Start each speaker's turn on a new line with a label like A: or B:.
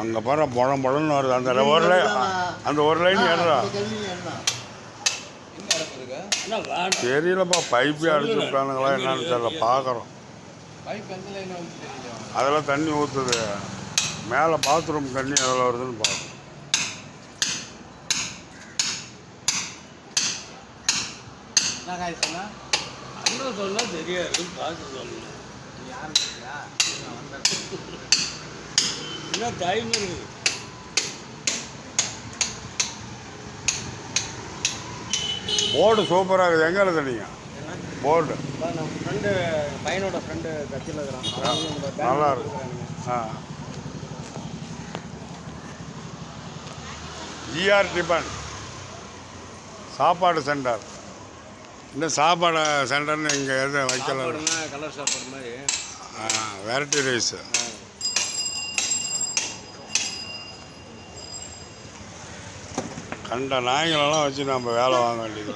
A: அங்கே பாரு பழம் பழம்னு வருது அந்த ஒரு லைன் ஏறா தெரியலப்பா பைப்பே அடிச்சு விட்டானுங்களா என்னன்னு தெரியல பார்க்குறோம். அதெல்லாம் தண்ணி ஊற்றுது மேலே பாத்ரூம் தண்ணி எவ்வளோ வருதுன்னு பார்க்கணும்.
B: சொன்னா தெரியாது பார்த்து சொல்லணும். என்ன டைம் இருக்குது.
A: போர்டு சூப்பராக இருக்குது. எங்கே இருந்தீங்க போர்டு?
B: நம்ம ஃப்ரெண்டு பையனோட ஃப்ரெண்டு கட்சியில் இருக்கிறான்.
A: நல்லா இருக்கு. ஜிஆர் டிபன் சாப்பாடு சென்டர். இன்னும் சாப்பாடு சென்டர்னு இங்கே எதுவும் வைக்கலாம்.
B: கலர் சாப்பாடு மாதிரி
A: வெரைட்டி ரைஸு. கண்ட நாய்களெல்லாம் வச்சு நம்ம வேலை வாங்க வேண்டியது.